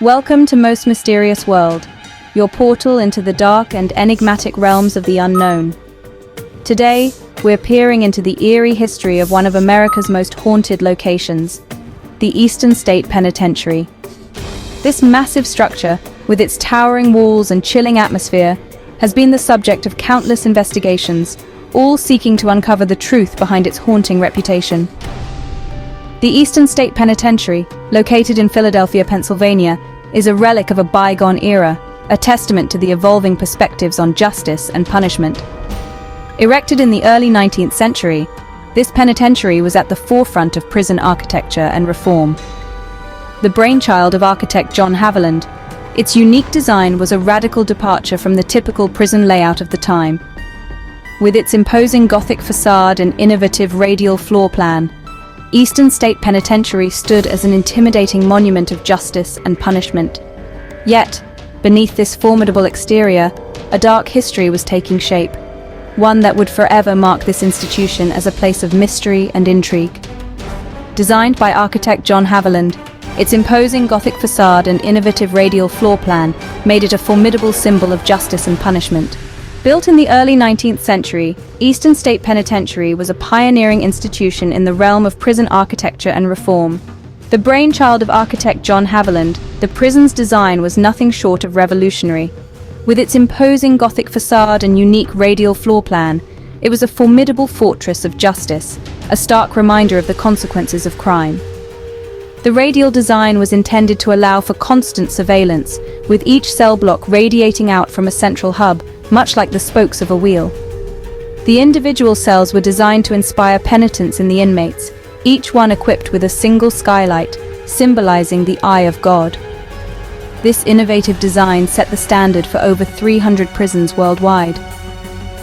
Welcome to Most Mysterious World, your portal into the dark and enigmatic realms of the unknown. Today, we're peering into the eerie history of one of America's most haunted locations, the Eastern State Penitentiary. This massive structure, with its towering walls and chilling atmosphere, has been the subject of countless investigations, all seeking to uncover the truth behind its haunting reputation. The Eastern State Penitentiary, located in Philadelphia, Pennsylvania, is a relic of a bygone era, a testament to the evolving perspectives on justice and punishment. Erected in the early 19th century, this penitentiary was at the forefront of prison architecture and reform. The brainchild of architect John Haviland, its unique design was a radical departure from the typical prison layout of the time. With its imposing Gothic facade and innovative radial floor plan, Eastern State Penitentiary stood as an intimidating monument of justice and punishment. Yet, beneath this formidable exterior, a dark history was taking shape, one that would forever mark this institution as a place of mystery and intrigue. Designed by architect John Haviland, its imposing Gothic facade and innovative radial floor plan made it a formidable symbol of justice and punishment. Built in the early 19th century, Eastern State Penitentiary was a pioneering institution in the realm of prison architecture and reform. The brainchild of architect John Haviland, the prison's design was nothing short of revolutionary. With its imposing Gothic facade and unique radial floor plan, it was a formidable fortress of justice, a stark reminder of the consequences of crime. The radial design was intended to allow for constant surveillance, with each cell block radiating out from a central hub, much like the spokes of a wheel. The individual cells were designed to inspire penitence in the inmates, each one equipped with a single skylight, symbolizing the eye of God. This innovative design set the standard for over 300 prisons worldwide.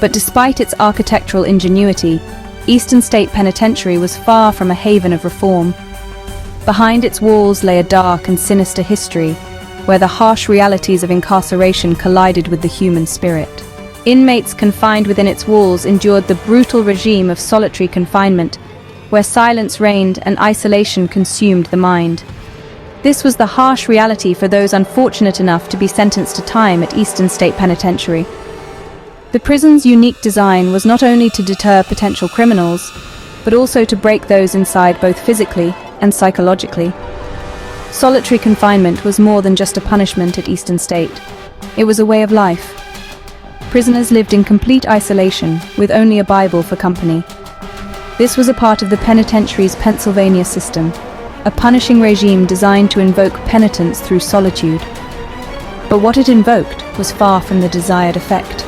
But despite its architectural ingenuity, Eastern State Penitentiary was far from a haven of reform. Behind its walls lay a dark and sinister history, where the harsh realities of incarceration collided with the human spirit. Inmates confined within its walls endured the brutal regime of solitary confinement, where silence reigned and isolation consumed the mind. This was the harsh reality for those unfortunate enough to be sentenced to time at Eastern State Penitentiary. The prison's unique design was not only to deter potential criminals, but also to break those inside both physically and psychologically. Solitary confinement was more than just a punishment at Eastern State. It was a way of life. Prisoners lived in complete isolation, with only a Bible for company. This was a part of the penitentiary's Pennsylvania system, a punishing regime designed to invoke penitence through solitude. But what it invoked was far from the desired effect.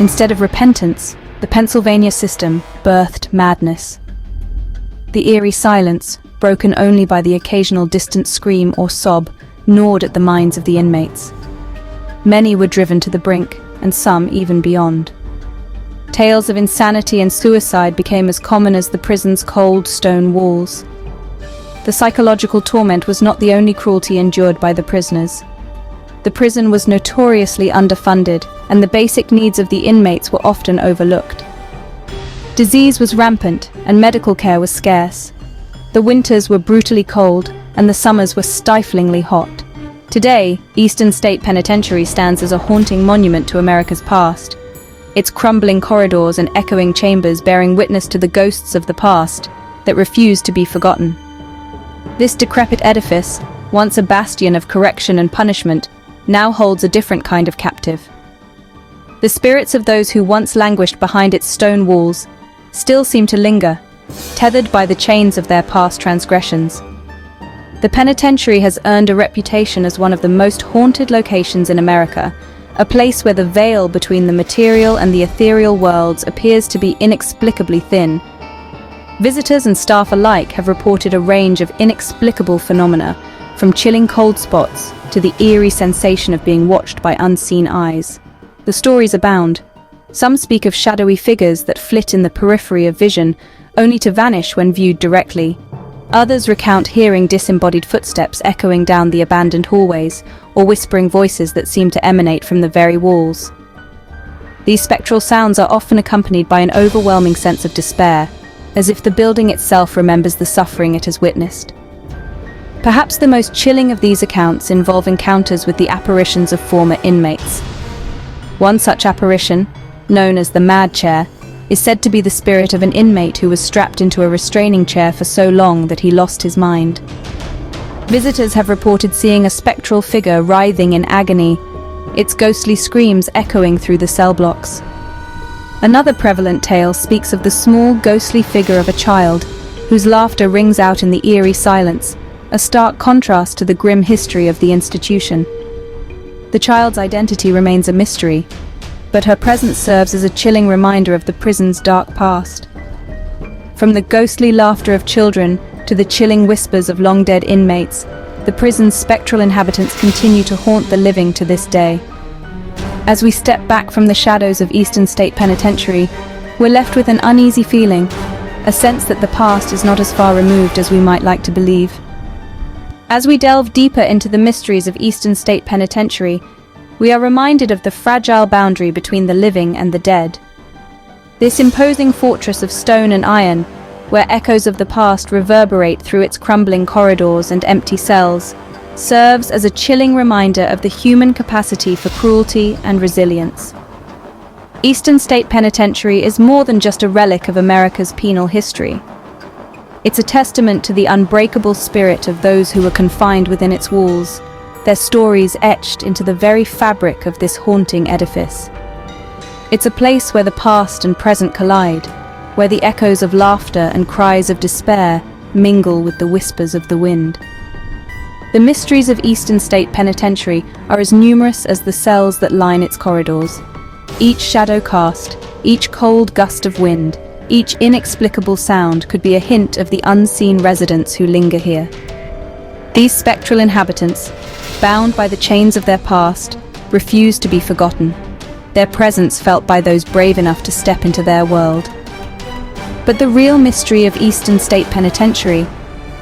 Instead of repentance, the Pennsylvania system birthed madness. The eerie silence, broken only by the occasional distant scream or sob, gnawed at the minds of the inmates. Many were driven to the brink, and some even beyond. Tales of insanity and suicide became as common as the prison's cold stone walls. The psychological torment was not the only cruelty endured by the prisoners. The prison was notoriously underfunded, and the basic needs of the inmates were often overlooked. Disease was rampant, and medical care was scarce. The winters were brutally cold, and the summers were stiflingly hot. Today, Eastern State Penitentiary stands as a haunting monument to America's past, its crumbling corridors and echoing chambers bearing witness to the ghosts of the past that refuse to be forgotten. This decrepit edifice, once a bastion of correction and punishment, now holds a different kind of captive. The spirits of those who once languished behind its stone walls still seem to linger, tethered by the chains of their past transgressions. The penitentiary has earned a reputation as one of the most haunted locations in America, a place where the veil between the material and the ethereal worlds appears to be inexplicably thin. Visitors and staff alike have reported a range of inexplicable phenomena, from chilling cold spots to the eerie sensation of being watched by unseen eyes. The stories abound. Some speak of shadowy figures that flit in the periphery of vision, only to vanish when viewed directly. Others recount hearing disembodied footsteps echoing down the abandoned hallways, or whispering voices that seem to emanate from the very walls. These spectral sounds are often accompanied by an overwhelming sense of despair, as if the building itself remembers the suffering it has witnessed. Perhaps the most chilling of these accounts involve encounters with the apparitions of former inmates. One such apparition, known as the Mad Chair, is said to be the spirit of an inmate who was strapped into a restraining chair for so long that he lost his mind. Visitors have reported seeing a spectral figure writhing in agony, its ghostly screams echoing through the cell blocks. Another prevalent tale speaks of the small, ghostly figure of a child, whose laughter rings out in the eerie silence, a stark contrast to the grim history of the institution. The child's identity remains a mystery, but her presence serves as a chilling reminder of the prison's dark past. From the ghostly laughter of children to the chilling whispers of long-dead inmates, the prison's spectral inhabitants continue to haunt the living to this day. As we step back from the shadows of Eastern State Penitentiary, we're left with an uneasy feeling, a sense that the past is not as far removed as we might like to believe. As we delve deeper into the mysteries of Eastern State Penitentiary, we are reminded of the fragile boundary between the living and the dead. This imposing fortress of stone and iron, where echoes of the past reverberate through its crumbling corridors and empty cells, serves as a chilling reminder of the human capacity for cruelty and resilience. Eastern State Penitentiary is more than just a relic of America's penal history. It's a testament to the unbreakable spirit of those who were confined within its walls, their stories etched into the very fabric of this haunting edifice. It's a place where the past and present collide, where the echoes of laughter and cries of despair mingle with the whispers of the wind. The mysteries of Eastern State Penitentiary are as numerous as the cells that line its corridors. Each shadow cast, each cold gust of wind, each inexplicable sound could be a hint of the unseen residents who linger here. These spectral inhabitants, bound by the chains of their past, refuse to be forgotten, their presence felt by those brave enough to step into their world. But the real mystery of Eastern State Penitentiary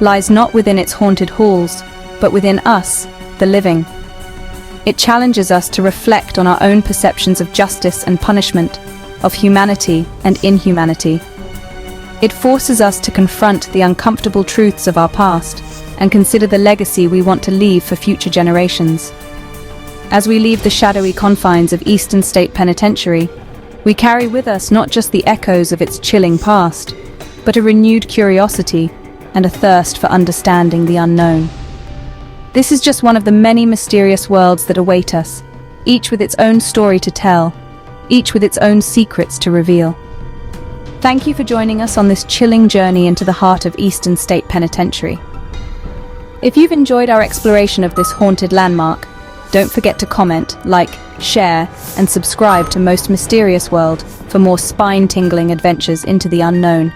lies not within its haunted halls, but within us, the living. It challenges us to reflect on our own perceptions of justice and punishment, of humanity and inhumanity. It forces us to confront the uncomfortable truths of our past and consider the legacy we want to leave for future generations. As we leave the shadowy confines of Eastern State Penitentiary, we carry with us not just the echoes of its chilling past, but a renewed curiosity and a thirst for understanding the unknown. This is just one of the many mysterious worlds that await us, each with its own story to tell, each with its own secrets to reveal. Thank you for joining us on this chilling journey into the heart of Eastern State Penitentiary. If you've enjoyed our exploration of this haunted landmark, don't forget to comment, like, share, and subscribe to Most Mysterious World for more spine-tingling adventures into the unknown.